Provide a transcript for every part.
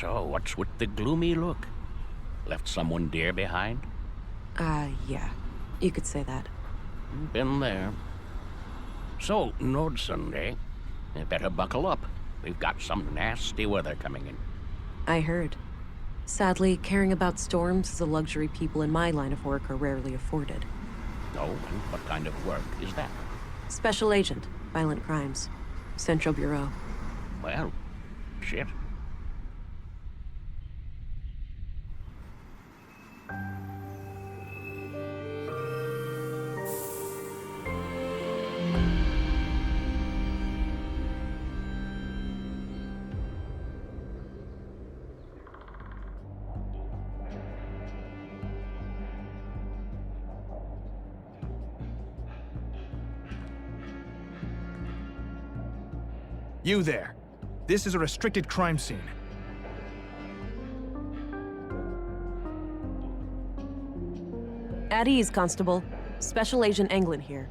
So, what's with the gloomy look? Left someone dear behind? Yeah. You could say that. Been there. So, Nordson, eh? You better buckle up. We've got some nasty weather coming in. I heard. Sadly, caring about storms is a luxury people in my line of work are rarely afforded. Oh, and what kind of work is that? Special Agent, Violent Crimes. Central Bureau. Well, shit. You there. This is a restricted crime scene. At ease, Constable. Special Agent Englund here.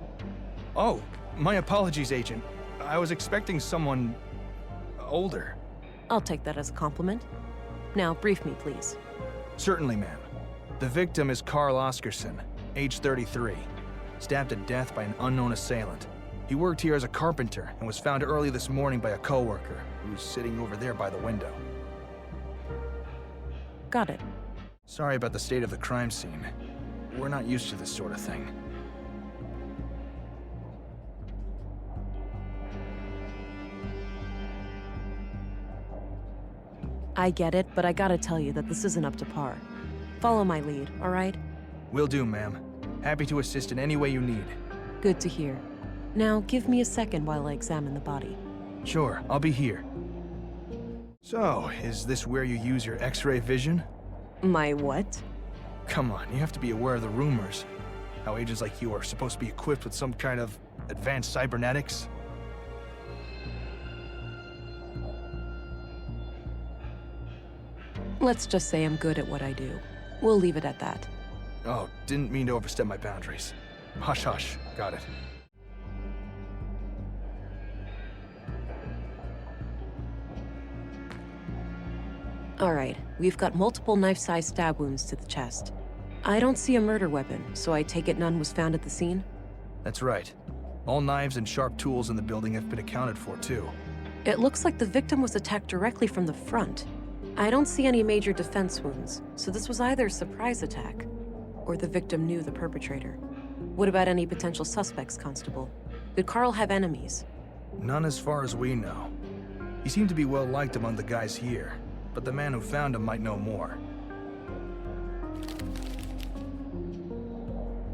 Oh, my apologies, Agent. I was expecting someone... older. I'll take that as a compliment. Now, brief me, please. Certainly, ma'am. The victim is Carl Oscarson, age 33, stabbed to death by an unknown assailant. He worked here as a carpenter and was found early this morning by a coworker who's sitting over there by the window. Got it. Sorry about the state of the crime scene. We're not used to this sort of thing. I get it, but I gotta tell you that this isn't up to par. Follow my lead, all right? Will do, ma'am. Happy to assist in any way you need. Good to hear. Now, give me a second while I examine the body. Sure, I'll be here. So, is this where you use your X-ray vision? My what? Come on, you have to be aware of the rumors. How agents like you are supposed to be equipped with some kind of advanced cybernetics. Let's just say I'm good at what I do. We'll leave it at that. Oh, didn't mean to overstep my boundaries. Hush, hush. Got it. All right, we've got multiple knife-sized stab wounds to the chest. I don't see a murder weapon, so I take it none was found at the scene? That's right. All knives and sharp tools in the building have been accounted for, too. It looks like the victim was attacked directly from the front. I don't see any major defense wounds, so this was either a surprise attack, or the victim knew the perpetrator. What about any potential suspects, Constable? Did Carl have enemies? None as far as we know. He seemed to be well liked among the guys here, but the man who found him might know more.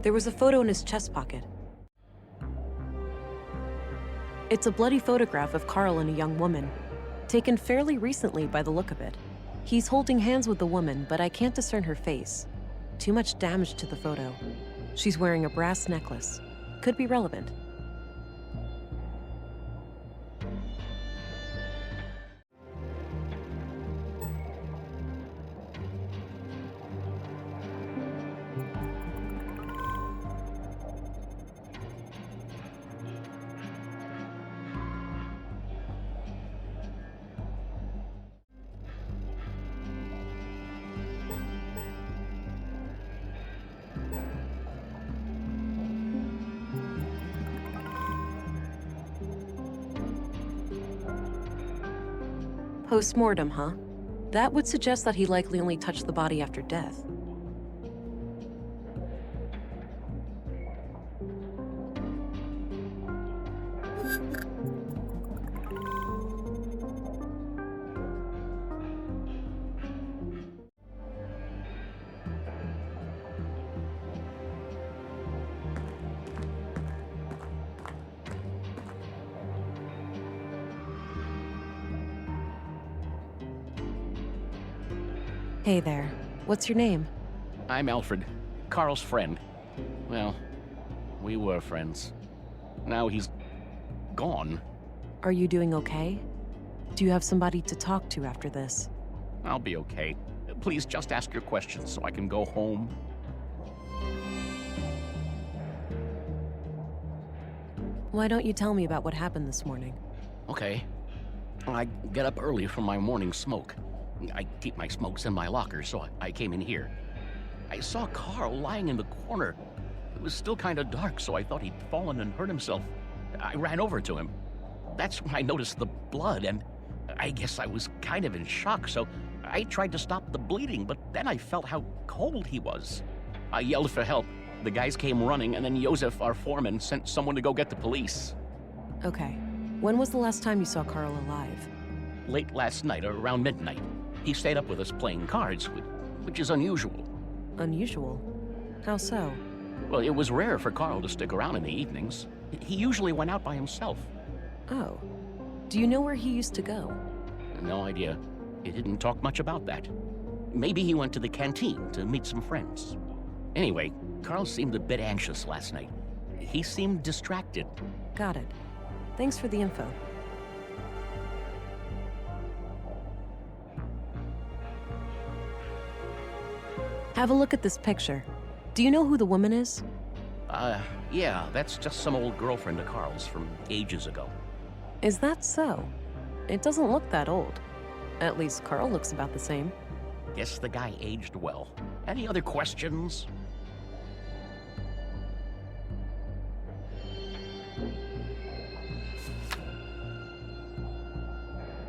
There was a photo in his chest pocket. It's a bloody photograph of Carl and a young woman, taken fairly recently by the look of it. He's holding hands with the woman, but I can't discern her face. Too much damage to the photo. She's wearing a brass necklace. Could be relevant. Post-mortem, huh? That would suggest that he likely only touched the body after death. Hey there. What's your name? I'm Alfred, Carl's friend. Well, we were friends. Now he's gone. Are you doing okay? Do you have somebody to talk to after this? I'll be okay. Please just ask your questions so I can go home. Why don't you tell me about what happened this morning? Okay. I get up early from my morning smoke. I keep my smokes in my locker, so I came in here. I saw Carl lying in the corner. It was still kind of dark, so I thought he'd fallen and hurt himself. I ran over to him. That's when I noticed the blood, and I guess I was kind of in shock, so I tried to stop the bleeding, but then I felt how cold he was. I yelled for help. The guys came running, and then Josef, our foreman, sent someone to go get the police. Okay. When was the last time you saw Carl alive? Late last night, around midnight. He stayed up with us playing cards, which is unusual. Unusual? How so? Well, it was rare for Carl to stick around in the evenings. He usually went out by himself. Oh. Do you know where he used to go? No idea. He didn't talk much about that. Maybe he went to the canteen to meet some friends. Anyway, Carl seemed a bit anxious last night. He seemed distracted. Got it. Thanks for the info. Have a look at this picture. Do you know who the woman is? Yeah, that's just some old girlfriend of Carl's from ages ago. Is that so? It doesn't look that old. At least Carl looks about the same. Guess the guy aged well. Any other questions?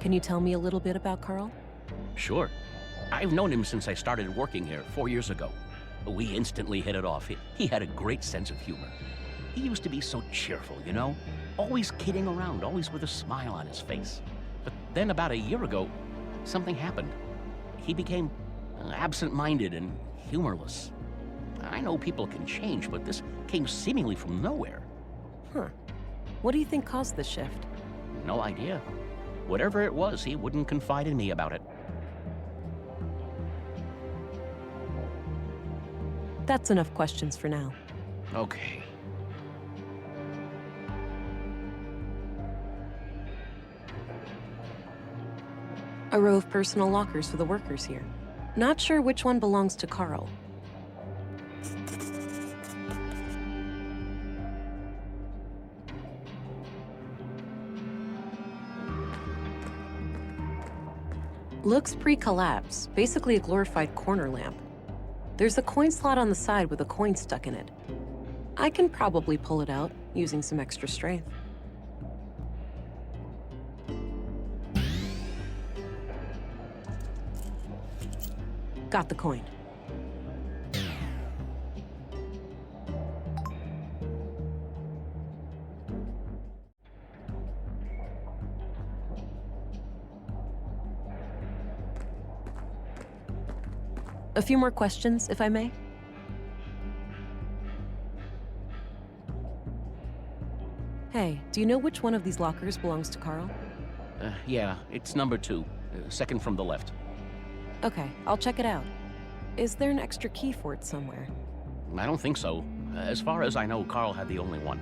Can you tell me a little bit about Carl? Sure. I've known him since I started working here 4 years ago. We instantly hit it off. He had a great sense of humor. He used to be so cheerful, you know? Always kidding around, always with a smile on his face. But then about a year ago, something happened. He became absent-minded and humorless. I know people can change, but this came seemingly from nowhere. Huh. What do you think caused this shift? No idea. Whatever it was, he wouldn't confide in me about it. That's enough questions for now. Okay. A row of personal lockers for the workers here. Not sure which one belongs to Carl. Looks pre-collapse, basically a glorified corner lamp. There's a coin slot on the side with a coin stuck in it. I can probably pull it out using some extra strength. Got the coin. A few more questions, if I may? Hey, do you know which one of these lockers belongs to Carl? Yeah, it's number 2, second from the left. Okay, I'll check it out. Is there an extra key for it somewhere? I don't think so. As far as I know, Carl had the only one.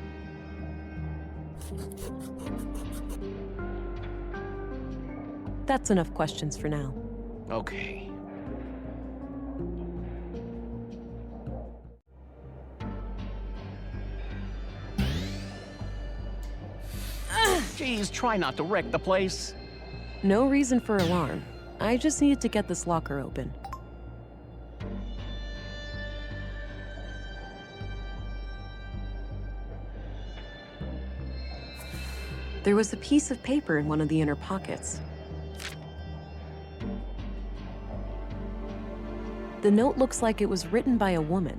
That's enough questions for now. Okay. Geez, try not to wreck the place. No reason for alarm. I just needed to get this locker open. There was a piece of paper in one of the inner pockets. The note looks like it was written by a woman.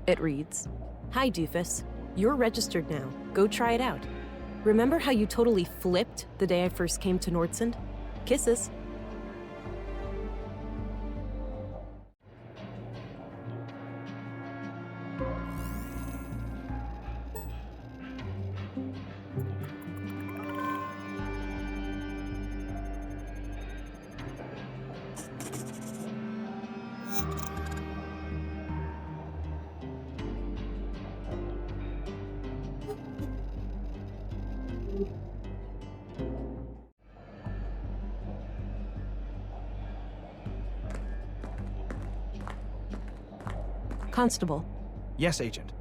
It reads, "Hi, doofus. You're registered now. Go try it out. Remember how you totally flipped the day I first came to Nordsund? Kisses." Constable. Yes, Agent.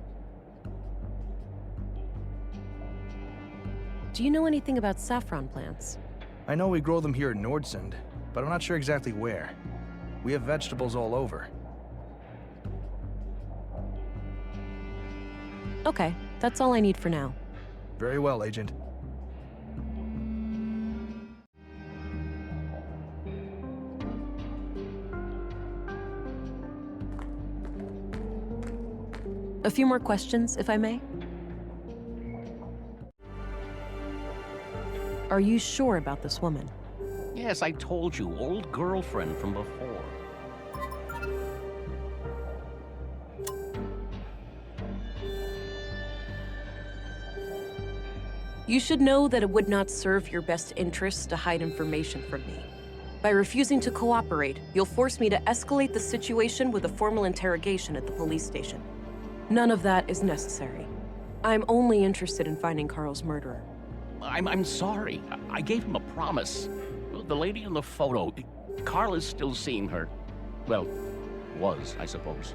Do you know anything about saffron plants? I know we grow them here in Nordsund. but I'm not sure exactly where. We have vegetables all over. Okay, that's all I need for now. Very well, Agent. A few more questions, if I may? Are you sure about this woman? Yes, I told you, old girlfriend from before. You should know that it would not serve your best interests to hide information from me. By refusing to cooperate, you'll force me to escalate the situation with a formal interrogation at the police station. None of that is necessary. I'm only interested in finding Carl's murderer. I'm sorry. I gave him a promise. The lady in the photo, Carl is still seeing her. Well, was, I suppose.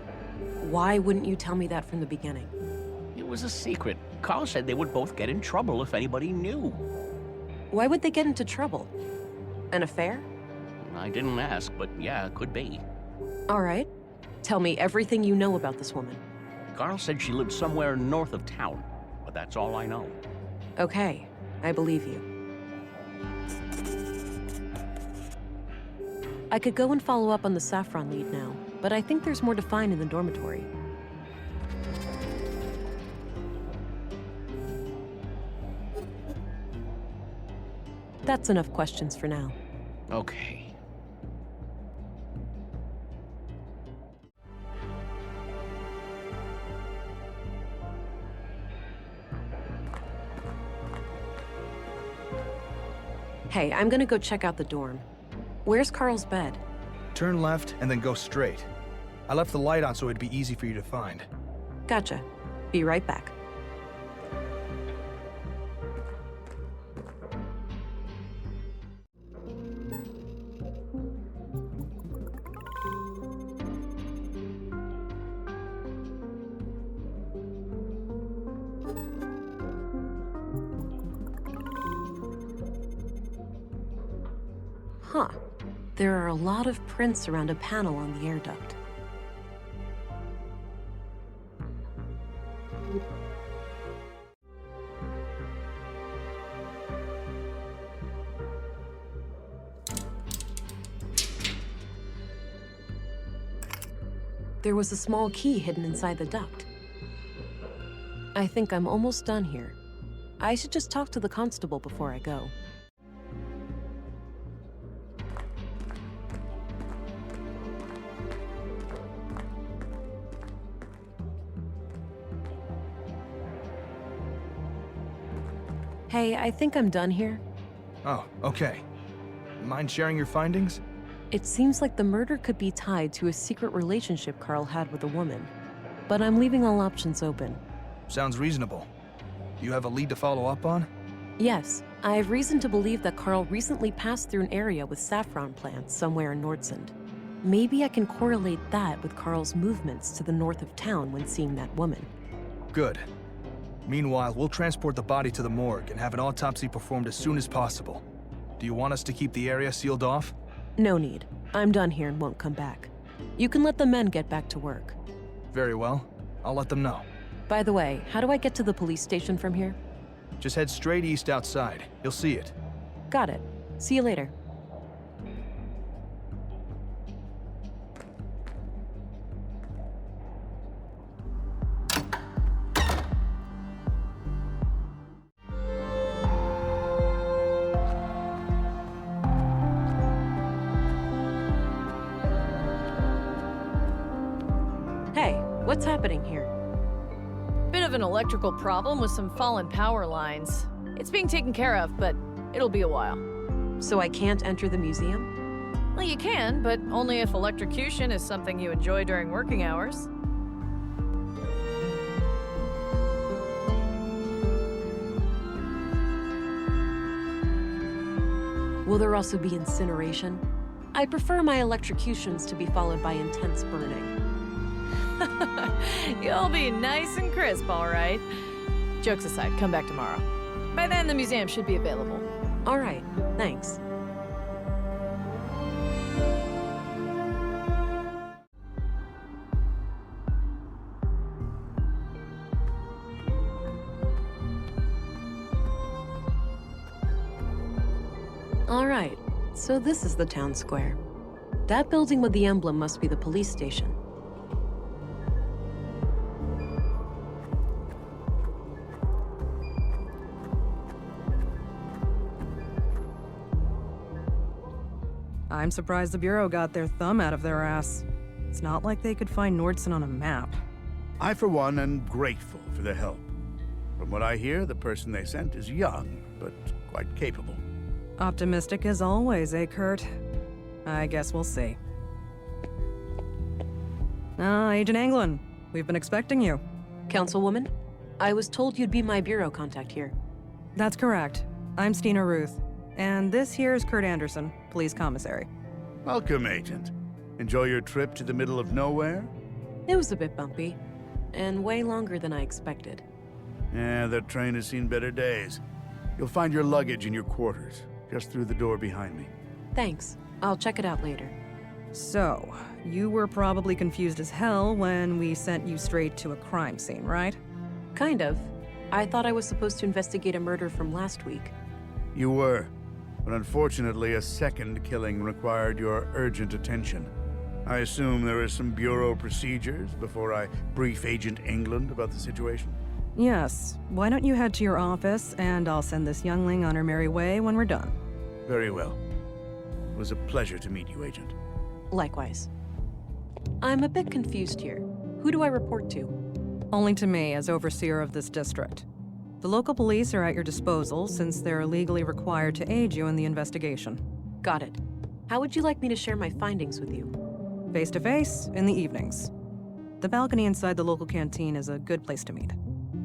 Why wouldn't you tell me that from the beginning? It was a secret. Carl said they would both get in trouble if anybody knew. Why would they get into trouble? An affair? I didn't ask, but yeah, it could be. All right. Tell me everything you know about this woman. Carl said she lived somewhere north of town, but that's all I know. Okay, I believe you. I could go and follow up on the saffron lead now, but I think there's more to find in the dormitory. That's enough questions for now. Okay. Hey, I'm gonna go check out the dorm. Where's Carl's bed? Turn left and then go straight. I left the light on so it'd be easy for you to find. Gotcha. Be right back. Huh. There are a lot of prints around a panel on the air duct. There was a small key hidden inside the duct. I think I'm almost done here. I should just talk to the constable before I go. Hey, I think I'm done here. Oh, okay. Mind sharing your findings? It seems like the murder could be tied to a secret relationship Carl had with a woman. But I'm leaving all options open. Sounds reasonable. You have a lead to follow up on? Yes, I have reason to believe that Carl recently passed through an area with saffron plants somewhere in Nordsund. Maybe I can correlate that with Carl's movements to the north of town when seeing that woman. Good. Meanwhile, we'll transport the body to the morgue and have an autopsy performed as soon as possible. Do you want us to keep the area sealed off? No need. I'm done here and won't come back. You can let the men get back to work. Very well. I'll let them know. By the way, how do I get to the police station from here? Just head straight east outside. You'll see it. Got it. See you later. Hey, what's happening here? Bit of an electrical problem with some fallen power lines. It's being taken care of, but it'll be a while. So I can't enter the museum? Well, you can, but only if electrocution is something you enjoy during working hours. Will there also be incineration? I prefer my electrocutions to be followed by intense burning. You'll be nice and crisp, all right. Jokes aside, come back tomorrow. By then, the museum should be available. All right, thanks. All right, so this is the town square. That building with the emblem must be the police station. I'm surprised the Bureau got their thumb out of their ass. It's not like they could find Nordson on a map. I, for one, am grateful for their help. From what I hear, the person they sent is young, but quite capable. Optimistic as always, eh, Kurt? I guess we'll see. Agent Anglin, we've been expecting you. Councilwoman, I was told you'd be my bureau contact here. That's correct. I'm Stina Ruth, and this here is Kurt Anderson, police commissary. Welcome, Agent. Enjoy your trip to the middle of nowhere? It was a bit bumpy, and way longer than I expected. Yeah, that train has seen better days. You'll find your luggage in your quarters, just through the door behind me. Thanks. I'll check it out later. So, you were probably confused as hell when we sent you straight to a crime scene, right? Kind of. I thought I was supposed to investigate a murder from last week. You were, but unfortunately a second killing required your urgent attention. I assume there are some Bureau procedures before I brief Agent England about the situation? Yes. Why don't you head to your office, and I'll send this youngling on her merry way when we're done. Very well. It was a pleasure to meet you, Agent. Likewise. I'm a bit confused here. Who do I report to? Only to me, as overseer of this district. The local police are at your disposal, since they're legally required to aid you in the investigation. Got it. How would you like me to share my findings with you? Face-to-face, in the evenings. The balcony inside the local canteen is a good place to meet.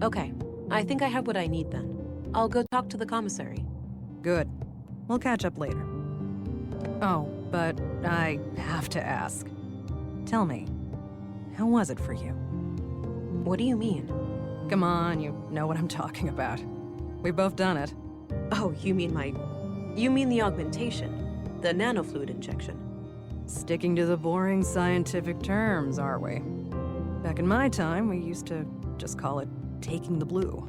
Okay. I think I have what I need then. I'll go talk to the commissary. Good. We'll catch up later. Oh, but I have to ask. Tell me, how was it for you? What do you mean? Come on, you know what I'm talking about. We've both done it. Oh, you mean the augmentation? The nanofluid injection? Sticking to the boring scientific terms, aren't we? Back in my time, we used to just call it taking the blue.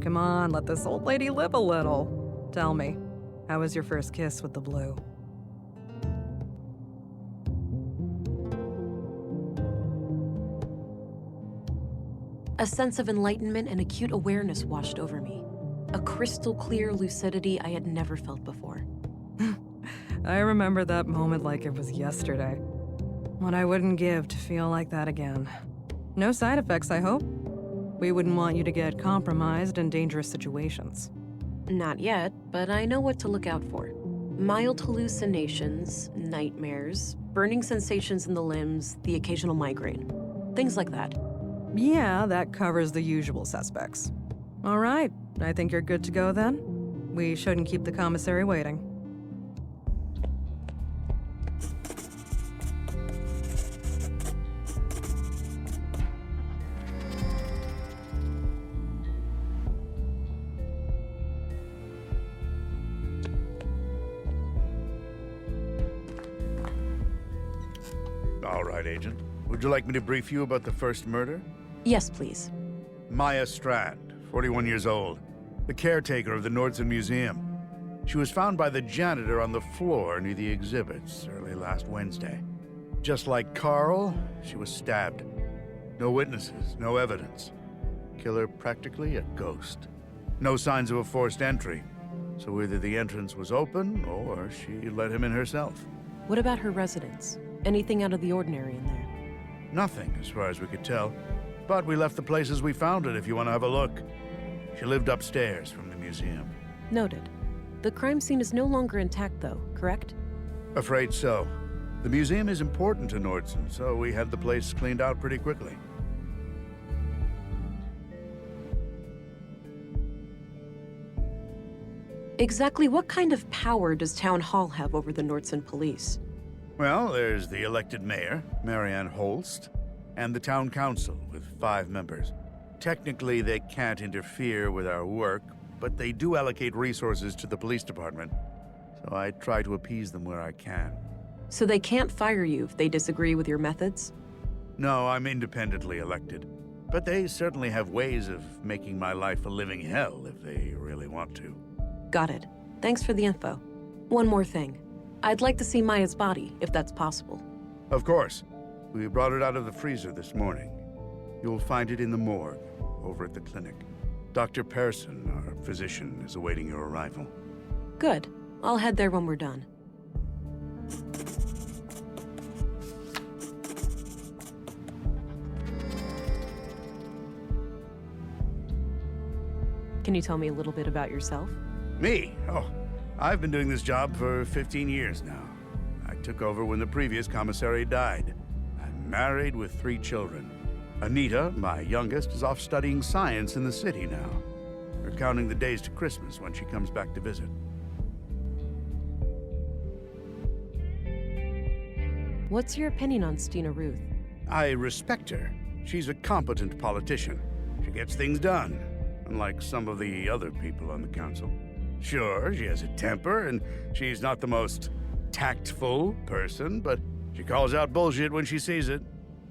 Come on, let this old lady live a little. Tell me, how was your first kiss with the blue? A sense of enlightenment and acute awareness washed over me. A crystal clear lucidity I had never felt before. I remember that moment like it was yesterday. What I wouldn't give to feel like that again. No side effects, I hope? We wouldn't want you to get compromised in dangerous situations. Not yet, but I know what to look out for. Mild hallucinations, nightmares, burning sensations in the limbs, the occasional migraine. Things like that. Yeah, that covers the usual suspects. All right, I think you're good to go then. We shouldn't keep the commissary waiting. All right, Agent. Would you like me to brief you about the first murder? Yes, please. Maya Strand, 41 years old, the caretaker of the Nordson Museum. She was found by the janitor on the floor near the exhibits early last Wednesday. Just like Carl, she was stabbed. No witnesses, no evidence. Killer practically a ghost. No signs of a forced entry, so either the entrance was open or she let him in herself. What about her residence? Anything out of the ordinary in there? Nothing, as far as we could tell. But we left the place as we found it if you want to have a look. She lived upstairs from the museum. Noted. The crime scene is no longer intact, though, correct? Afraid so. The museum is important to Nordson, so we had the place cleaned out pretty quickly. Exactly what kind of power does Town Hall have over the Nordson police? Well, there's the elected mayor, Marianne Holst, and the town council with 5 members. Technically, they can't interfere with our work, but they do allocate resources to the police department, so I try to appease them where I can. So they can't fire you if they disagree with your methods? No, I'm independently elected, but they certainly have ways of making my life a living hell if they really want to. Got it. Thanks for the info. One more thing. I'd like to see Maya's body, if that's possible. Of course. We brought it out of the freezer this morning. You'll find it in the morgue, over at the clinic. Dr. Pearson, our physician, is awaiting your arrival. Good. I'll head there when we're done. Can you tell me a little bit about yourself? Me? Oh, I've been doing this job for 15 years now. I took over when the previous commissary died. I'm married with 3 children. Anita, my youngest, is off studying science in the city now. We're counting the days to Christmas when she comes back to visit. What's your opinion on Stina Ruth? I respect her. She's a competent politician. She gets things done, unlike some of the other people on the council. Sure, she has a temper, and she's not the most tactful person, but she calls out bullshit when she sees it.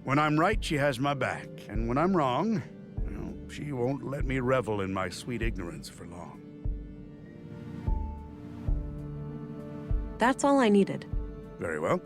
When I'm right, she has my back, and when I'm wrong, well, she won't let me revel in my sweet ignorance for long. That's all I needed. Very well.